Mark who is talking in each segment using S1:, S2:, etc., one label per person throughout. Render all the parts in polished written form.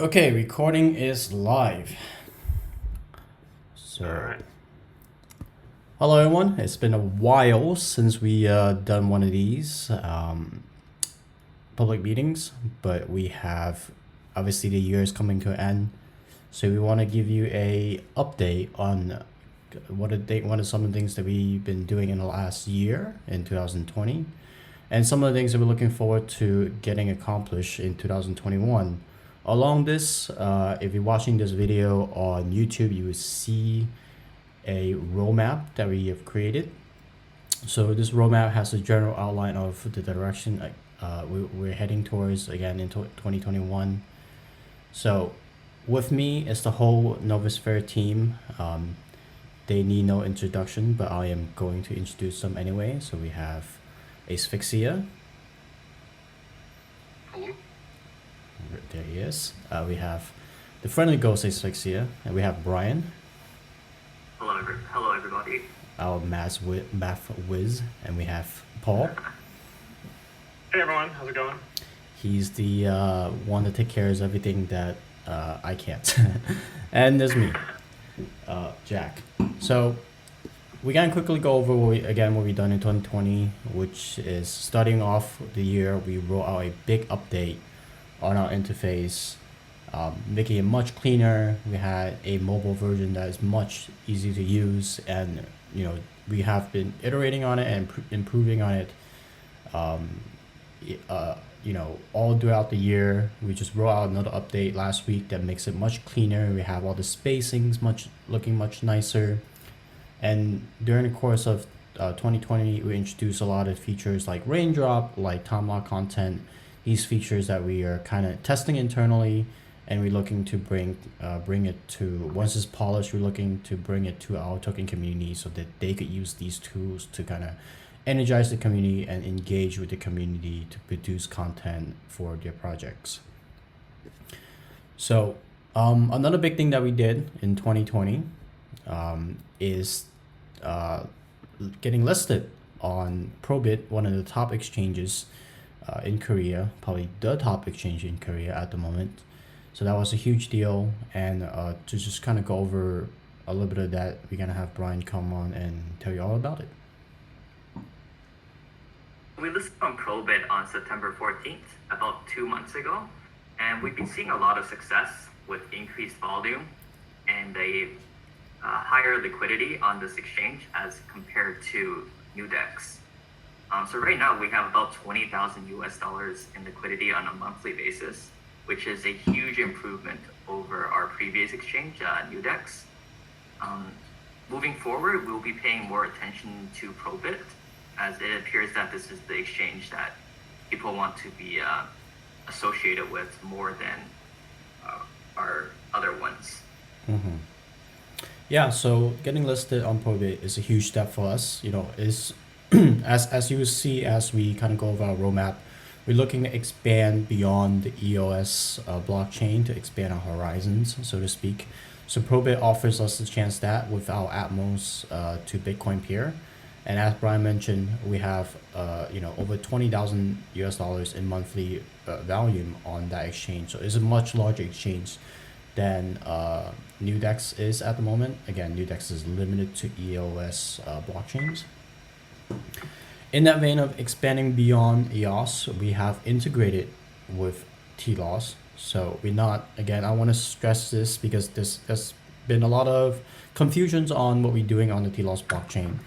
S1: Okay, recording is live. So,
S2: Alright.
S1: hello everyone. It's been a while since we done one of these public meetings, but we have obviously the year is coming to an end, so we want to give you a update on what are some of the things that we've been doing in the last year in 2020, and some of the things that we're looking forward to getting accomplished in 2021. Along this, if you're watching this video on YouTube, you will see a roadmap that we have created. So this roadmap has a general outline of the direction we're heading towards again in 2021. So with me is the whole Novusphere team. They need no introduction, but I am going to introduce them anyway. So we have Asphyxia.
S2: Hello.
S1: There he is. We have the friendly ghost Asphyxia, and we have Brian,
S2: Hello, everybody.
S1: our math whiz, and we have Paul.
S2: Hey, everyone. How's it going?
S1: He's the one that takes care of everything that I can't. And there's me, Jack. So we can quickly go over what we've done in 2020, which is starting off the year. We roll out a big update on our interface, making it much cleaner. We had a mobile version that is much easier to use, and we have been iterating on it and improving on it. All throughout the year. We just rolled out another update last week that makes it much cleaner. We have all the spacings looking much nicer. And during the course of 2020, we introduced a lot of features like raindrop, like time lock content. These features that we are kind of testing internally, and we're looking to bring it to, once it's polished, we're looking to bring it to our token community so that they could use these tools to kind of energize the community and engage with the community to produce content for their projects. So another big thing that we did in 2020 is getting listed on Probit, one of the top exchanges in Korea, probably the top exchange in Korea at the moment. So that was a huge deal, and to just kind of go over a little bit of that, we're gonna have Brian come on and tell you all about it.
S3: We listed on Probit on September 14th, about 2 months ago, and we've been seeing a lot of success with increased volume and a higher liquidity on this exchange as compared to Nudex. So right now we have about 20,000 US dollars in liquidity on a monthly basis, which is a huge improvement over our previous exchange, Nudex. Moving forward, we'll be paying more attention to Probit, as it appears that this is the exchange that people want to be associated with more than our other ones.
S1: Mm-hmm. Yeah, so getting listed on Probit is a huge step for us. Is as you will see as we kind of go over our roadmap, we're looking to expand beyond the EOS blockchain to expand our horizons, so to speak. So Probit offers us the chance that with our Atmos to Bitcoin peer. And as Brian mentioned, we have over 20,000 US dollars in monthly volume on that exchange. So it's a much larger exchange than Nudex is at the moment. Again, Nudex is limited to EOS blockchains. In that vein of expanding beyond EOS, we have integrated with TLOS. So we're not, again, I want to stress this because there's been a lot of confusions on what we're doing on the TLOS blockchain.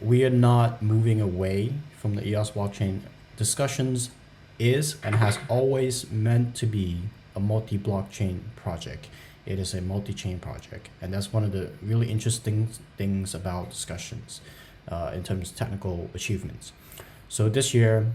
S1: We are not moving away from the EOS blockchain. Discussions is and has always meant to be a multi-blockchain project. It is a multi-chain project, and that's one of the really interesting things about discussions in terms of technical achievements. So this year,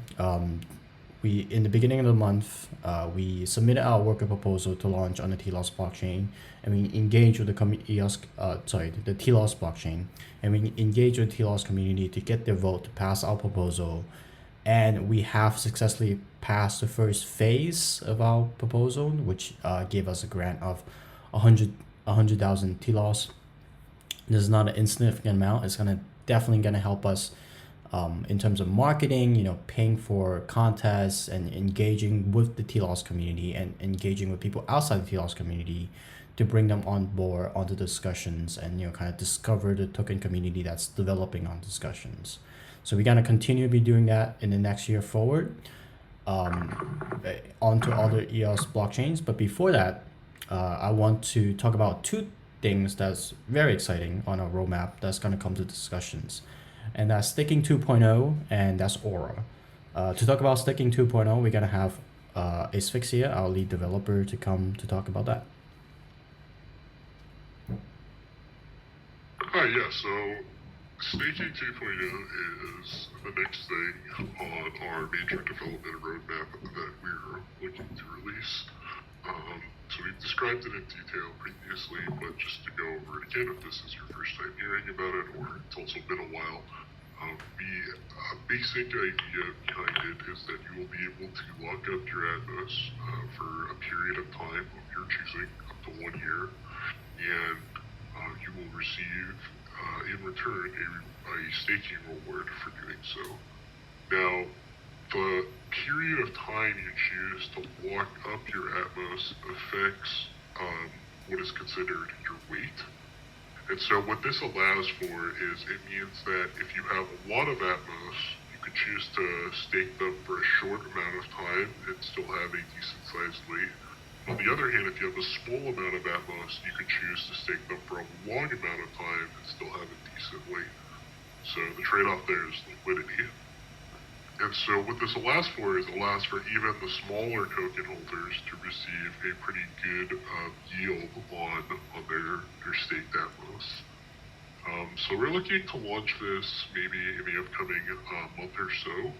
S1: we in the beginning of the month, we submitted our worker proposal to launch on the TLOS blockchain, and we engaged with the the TLOS blockchain, and we engaged with the TLOS community to get their vote to pass our proposal, and we have successfully passed the first phase of our proposal, which gave us a grant of 100,000 TLOS. This is not an insignificant amount. It's definitely gonna help us in terms of marketing, paying for contests and engaging with the TLOS community and engaging with people outside the TLOS community to bring them on board onto discussions and kind of discover the token community that's developing on discussions. So we're gonna continue to be doing that in the next year forward, onto other EOS blockchains. But before that, I want to talk about two things that's very exciting on our roadmap that's gonna come to discussions, and that's Staking 2.0 and that's Aura. To talk about Staking 2.0, we're gonna have Asphyxia, our lead developer, to come to talk about that.
S4: Hi, yeah, so Staking 2.0 is the next thing on our major development roadmap that we're looking to release. So we've described it in detail previously, but just to go over it again, if this is your first time hearing about it or it's also been a while, the basic idea behind it is that you will be able to lock up your Atmos for a period of time of your choosing, up to 1 year, and you will receive in return a staking reward for doing so. Now, the period of time you choose to lock up your Atmos affects what is considered your weight. And so what this allows for is it means that if you have a lot of Atmos, you can choose to stake them for a short amount of time and still have a decent sized weight. On the other hand, if you have a small amount of Atmos, you can choose to stake them for a long amount of time and still have a decent weight. So the trade-off there is liquidity. And so what this allows for is allows for even the smaller token holders to receive a pretty good yield on their staked Atmos. So we're looking to launch this maybe in the upcoming month or so.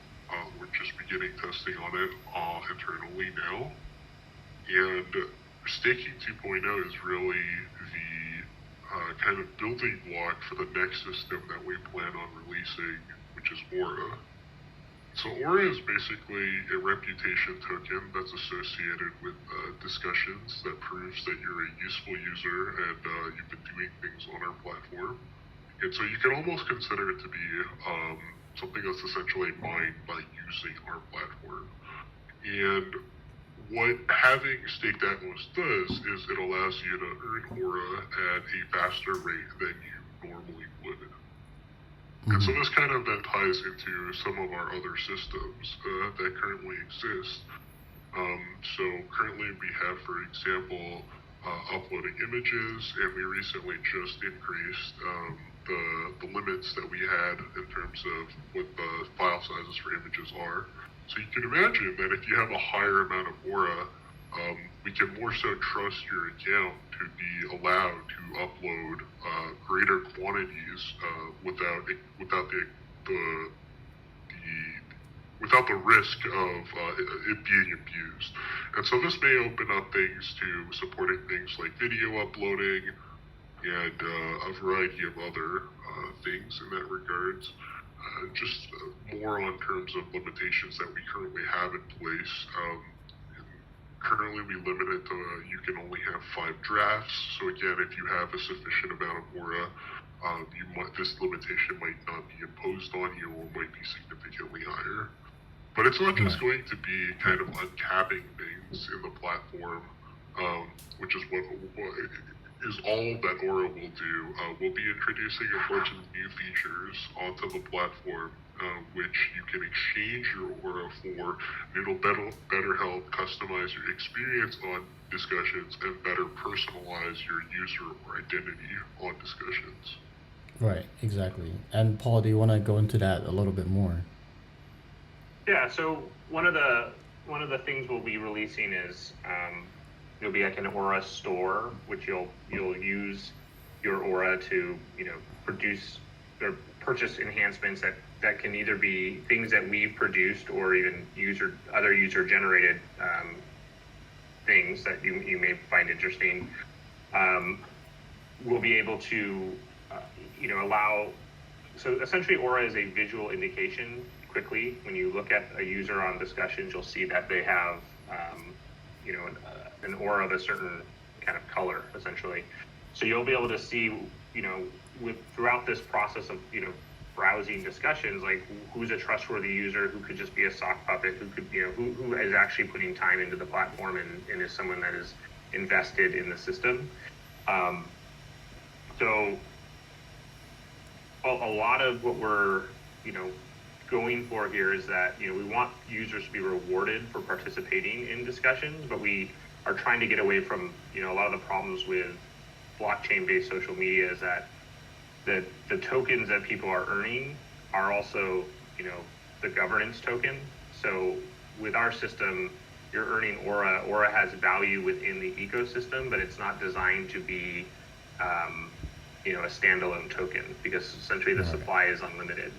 S4: We're just beginning testing on it internally now. And Staking 2.0 is really the kind of building block for the next system that we plan on releasing, which is Aura. So Aura is basically a reputation token that's associated with discussions that proves that you're a useful user and you've been doing things on our platform. And so you can almost consider it to be something that's essentially mined by using our platform. And what having staked Atmos does is it allows you to earn Aura at a faster rate than you normally would. And so this kind of then ties into some of our other systems that currently exist. So currently we have, for example, uploading images, and we recently just increased the limits that we had in terms of what the file sizes for images are. So you can imagine that if you have a higher amount of Aura, we can more so trust your account to be allowed to upload greater quantities without the risk of it being abused. And so this may open up things to supporting things like video uploading and a variety of other things in that regards. Just more on terms of limitations that we currently have in place. Currently, we limit it to you can only have 5 drafts. So again, if you have a sufficient amount of Aura, this limitation might not be imposed on you or might be significantly higher. But it's not just going to be kind of uncapping things in the platform, which is what is all that Aura will do. We'll be introducing a bunch of new features onto the platform, which you can exchange your Aura for. It'll better help customize your experience on discussions and better personalize your user or identity on discussions.
S1: Right, exactly. And Paul, do you want to go into that a little bit more?
S2: Yeah. So one of the things we'll be releasing is it'll be like an Aura store, which you'll use your Aura to produce or purchase enhancements that can either be things that we've produced or even other user generated things that you may find interesting. We'll be able to allow. So essentially, Aura is a visual indication. Quickly, when you look at a user on discussions, you'll see that they have an Aura of a certain kind of color, essentially. So you'll be able to see, throughout this process of, browsing discussions, like who's a trustworthy user, who could just be a sock puppet, who could, who is actually putting time into the platform and is someone that is invested in the system. So a lot of what we're, going for here is that, we want users to be rewarded for participating in discussions, but we are trying to get away from, a lot of the problems with blockchain-based social media is that the tokens that people are earning are also, the governance token. So with our system, you're earning Aura. Aura has value within the ecosystem, but it's not designed to be, a standalone token, because essentially the supply is unlimited.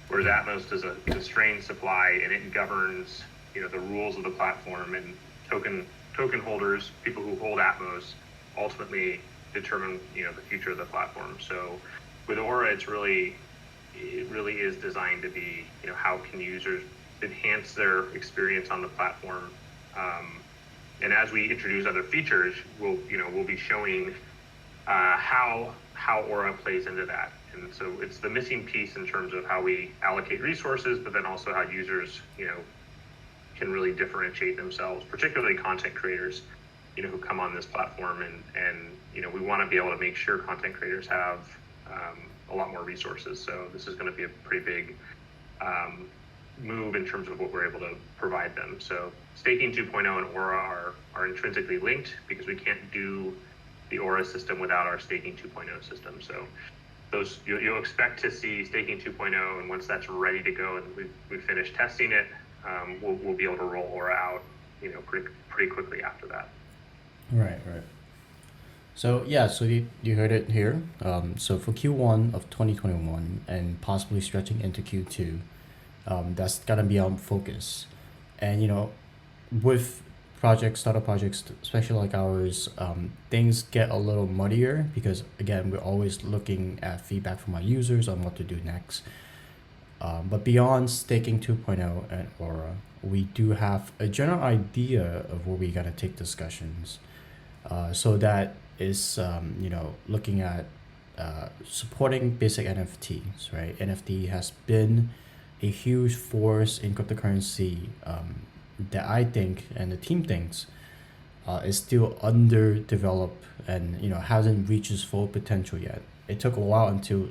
S2: Whereas Atmos is a constrained supply, and it governs, the rules of the platform, and token holders, people who hold Atmos, ultimately determine, the future of the platform. So with Aura, it really is designed to be, how can users enhance their experience on the platform. And as we introduce other features, we'll be showing how Aura plays into that. And so it's the missing piece in terms of how we allocate resources, but then also how users, can really differentiate themselves, particularly content creators, who come on this platform. And we want to be able to make sure content creators have a lot more resources. So this is going to be a pretty big move in terms of what we're able to provide them. So staking 2.0 and Aura are intrinsically linked, because we can't do the Aura system without our staking 2.0 system. So those you'll expect to see staking 2.0, and once that's ready to go and we've finished testing it, we'll be able to roll Aura out, pretty quickly after that.
S1: Right. So yeah, so you heard it here. So for Q1 of 2021 and possibly stretching into Q2, that's gonna be our focus. And with startup projects, especially like ours, things get a little muddier, because again, we're always looking at feedback from our users on what to do next. But beyond staking 2.0 and Aura, we do have a general idea of where we gotta take discussions. So that is, looking at supporting basic NFTs, right? NFT has been a huge force in cryptocurrency, that I think and the team thinks is still underdeveloped and hasn't reached its full potential yet. It took a while until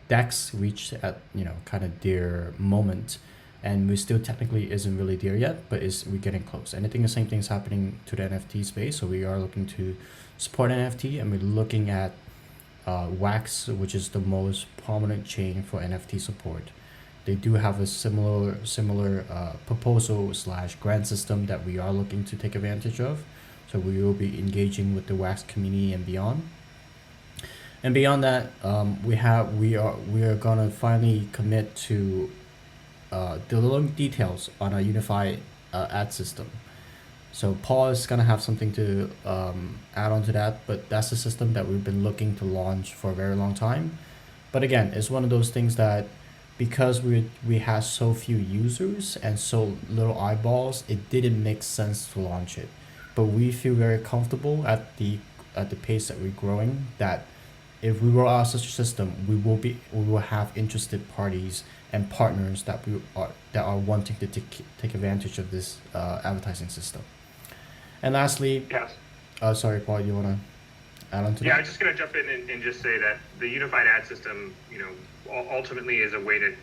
S1: DEX reached at kind of their moment, and we still technically isn't really there yet, but we're getting close. And I think the same thing is happening to the NFT space. So we are looking to support NFT, and we're looking at Wax, which is the most prominent chain for NFT support. They do have a similar proposal / grant system that we are looking to take advantage of. So we will be engaging with the Wax community and beyond. And beyond that, we are gonna finally commit to the little details on a unified ad system. So Paul is gonna have something to add on to that, but that's a system that we've been looking to launch for a very long time. But again, it's one of those things that, because we had so few users and so little eyeballs, it didn't make sense to launch it. But we feel very comfortable at the pace that we're growing, that if we roll out such a system, we will have interested parties and partners that are wanting to take advantage of this advertising system. And lastly,
S2: Yes.
S1: Sorry, Paul, you wanna add on to
S2: Yeah,
S1: that?
S2: I'm just going to jump in and just say that the unified ad system, ultimately is a way to,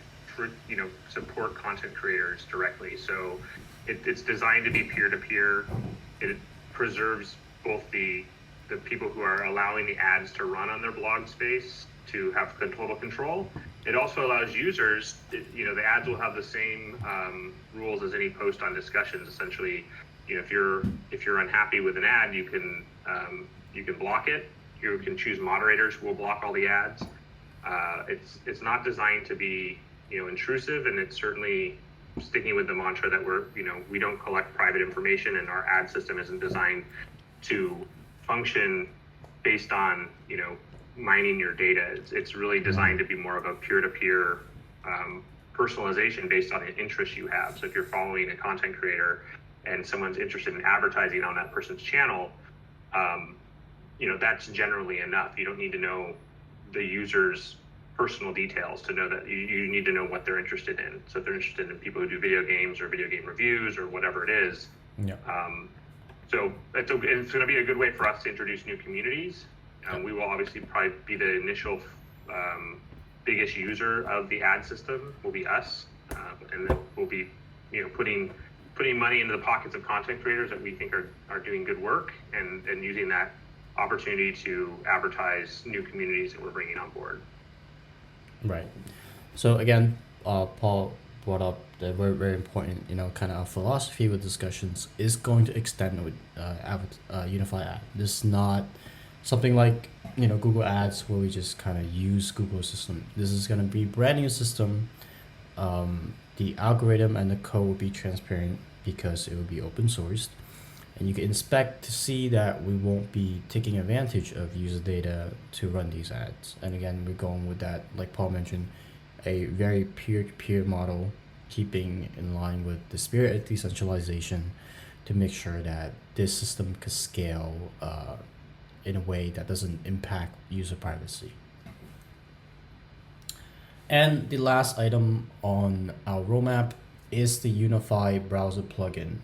S2: support content creators directly. So it's designed to be peer-to-peer. It preserves both the people who are allowing the ads to run on their blog space to have total control. It also allows users, the ads will have the same rules as any post on discussions. Essentially, if you're unhappy with an ad, you can block it. You can choose moderators who will block all the ads. It's not designed to be intrusive, and it's certainly sticking with the mantra that we don't collect private information, and our ad system isn't designed to function based on mining your data. It's really designed to be more of a peer-to-peer personalization based on an interest you have. So if you're following a content creator and someone's interested in advertising on that person's channel, that's generally enough. You don't need to know the user's personal details to know that you need to know what they're interested in. So if they're interested in people who do video games or video game reviews or whatever it is,
S1: Yeah.
S2: so it's going to be a good way for us to introduce new communities. We will obviously probably be the initial biggest user of the ad system will be us, and then we'll be putting money into the pockets of content creators that we think are doing good work, and using that opportunity to advertise new communities that we're bringing on board.
S1: Right. So again, Paul brought up the very, very important, kind of philosophy with discussions is going to extend with Unify Ad. This is not something like, Google Ads where we just kind of use Google system. This is going to be brand new system. The algorithm and the code will be transparent because it will be open sourced. And you can inspect to see that we won't be taking advantage of user data to run these ads. And again, we're going with that, like Paul mentioned, a very peer-to-peer model, keeping in line with the spirit of decentralization to make sure that this system can scale in a way that doesn't impact user privacy. And the last item on our roadmap is the Unify browser plugin.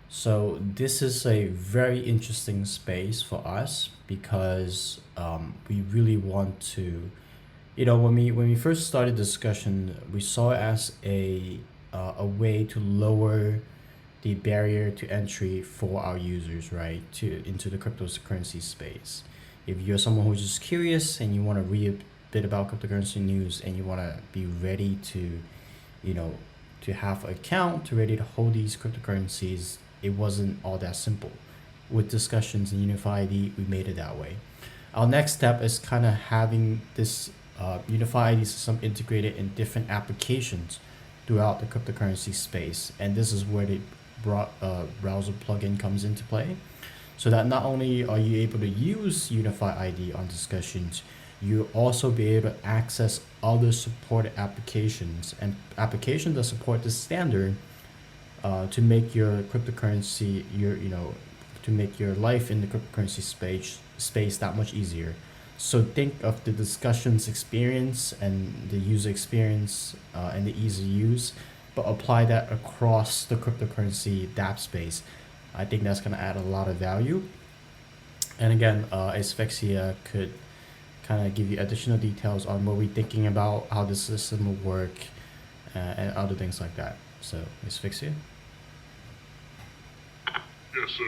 S1: So this is a very interesting space for us because we really want to, when we first started discussion, we saw it as a way to lower the barrier to entry for our users, right, into the cryptocurrency space. If you're someone who's just curious and you want to read a bit about cryptocurrency news and you want to be ready to, to have an account, to ready to hold these cryptocurrencies, it wasn't all that simple. With discussions in Unify ID, we made it that way. Our next step is kind of having this Unify ID system integrated in different applications throughout the cryptocurrency space. And this is where the browser plugin comes into play. So that not only are you able to use Unify ID on discussions, you'll also be able to access other supported applications and applications that support the standard to make your cryptocurrency, to make your life in the cryptocurrency space that much easier. So think of the discussions experience and the user experience and the easy use, but apply that across the cryptocurrency dApp space. I think that's going to add a lot of value. And again, Asphyxia could kind of give you additional details on what we're thinking about, how the system will work, and other things like that. So, Asphyxia?
S4: Yeah, so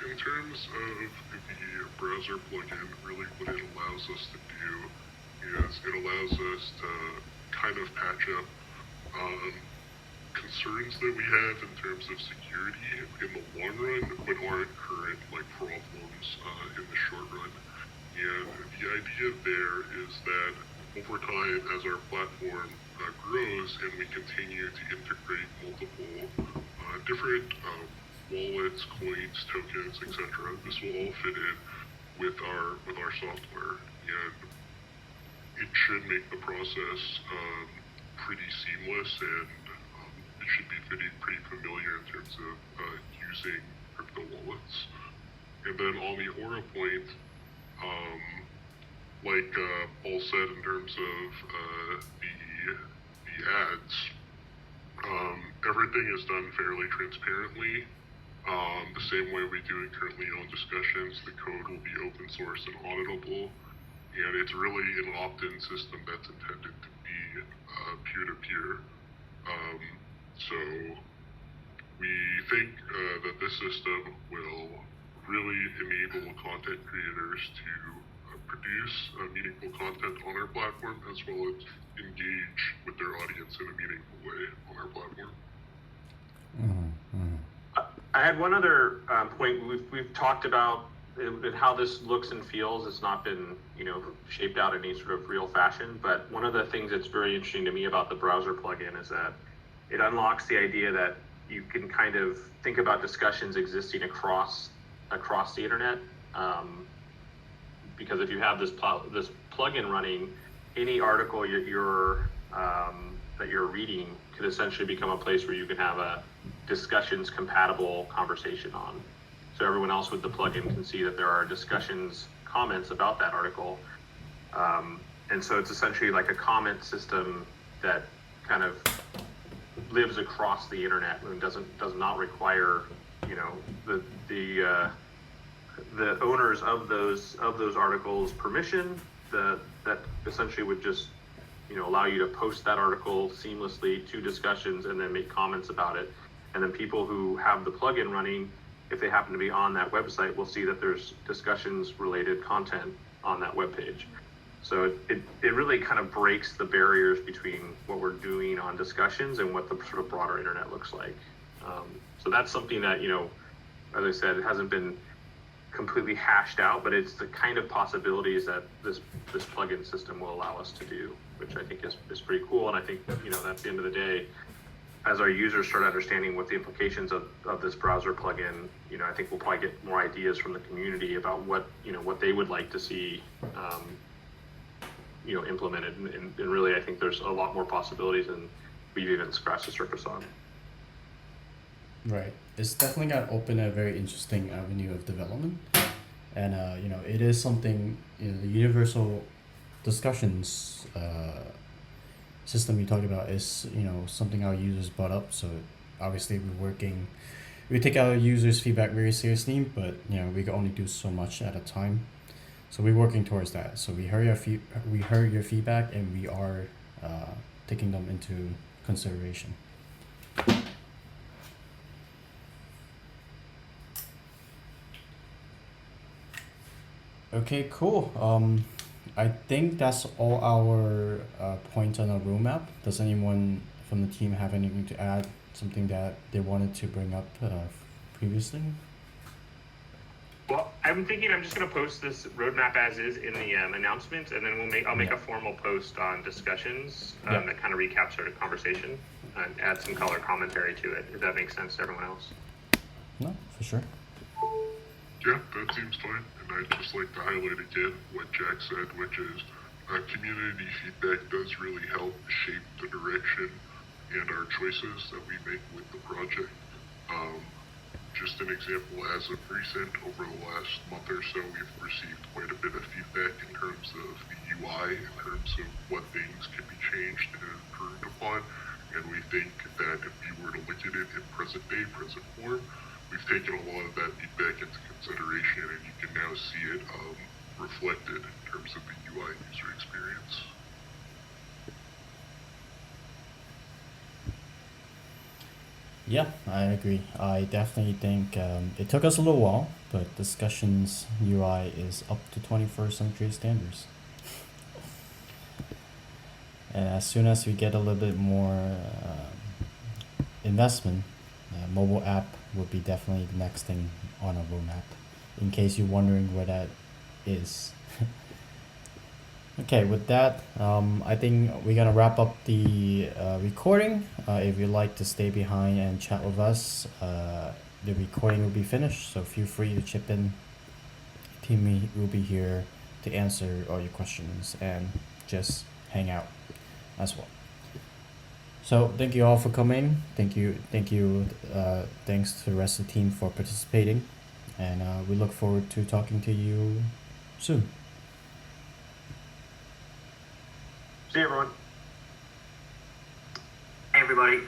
S4: in terms of the browser plugin, really what it allows us to do is it allows us to kind of patch up concerns that we have in terms of security in the long run, but aren't current problems in the short run. And the idea there is that over time, as our platform grows and we continue to integrate multiple different wallets, coins, tokens, etc., this will all fit in with our software, and it should make the process pretty seamless, and it should be pretty familiar in terms of using crypto wallets. And then on the Aura point, like Paul said, in terms of the ads, everything is done fairly transparently. The same way we do it currently on discussions, the code will be open source and auditable, and it's really an opt-in system that's intended to be peer-to-peer. So we think that this system will really enable content creators to produce meaningful content on our platform, as well as engage with their audience in a meaningful way on our platform.
S2: I had one other point. We've talked about how this looks and feels. It's not been shaped out in any sort of real fashion, but one of the things that's very interesting to me about the browser plugin is that it unlocks the idea that you can kind of think about discussions existing across the internet. Because if you have this plugin running, any article that you're reading could essentially become a place where you can have a discussions compatible conversation on. So everyone else with the plugin can see that there are discussions, comments about that article. and so it's essentially like a comment system that kind of lives across the internet and does not require, you know, the owners of those articles permission. That essentially would just, you know, allow you to post that article seamlessly to discussions and then make comments about it. And then people who have the plugin running, if they happen to be on that website, will see that there's discussions related content on that webpage. So it really kind of breaks the barriers between what we're doing on discussions and what the sort of broader internet looks like. So that's something that, you know, as I said, it hasn't been completely hashed out, but it's the kind of possibilities that this plugin system will allow us to do, which I think is pretty cool. And I think, you know, at the end of the day, as our users start understanding what the implications of this browser plugin, you know, I think we'll probably get more ideas from the community about what, you know, what they would like to see, you know, implemented. And really, I think there's a lot more possibilities than we've even scratched the surface on.
S1: Right. It's definitely going to open a very interesting avenue of development. And, you know, it is something, you know, the universal discussions system you talked about is, you know, something our users brought up. So obviously we take our users' feedback very seriously, but, you know, we can only do so much at a time. So we're working towards that. So we heard your feedback, and we are taking them into consideration. Okay, cool. I think that's all our points on our roadmap. Does anyone from the team have anything to add? Something that they wanted to bring up previously?
S2: Well, I'm thinking I'm just going to post this roadmap as is in the announcements, and then I'll make a formal post on discussions that kind of recaps our conversation and add some color commentary to it, if that makes sense to everyone else.
S1: No, for sure.
S4: Yeah, that seems fine. And I'd just like to highlight again what Jack said, which is community feedback does really help shape the direction and our choices that we make with the project. Just an example, as of recent, over the last month or so, we've received quite a bit of feedback in terms of the UI, in terms of what things can be changed and improved upon. And we think that if we were to look at it in present day, present form, we've taken a lot of that feedback into consideration, and you can now see it reflected in terms of the UI user experience.
S1: Yeah, I agree. I definitely think it took us a little while, but discussions UI is up to 21st century standards. And as soon as we get a little bit more investment, mobile app will be definitely the next thing on our roadmap, in case you're wondering where that is. Okay, with that, I think we're gonna wrap up the recording. If you'd like to stay behind and chat with us, the recording will be finished, so feel free to chip in. Team will be here to answer all your questions and just hang out as well. So thank you all for coming. Thanks to the rest of the team for participating, and we look forward to talking to you soon.
S2: See you, everyone.
S3: Hey, everybody.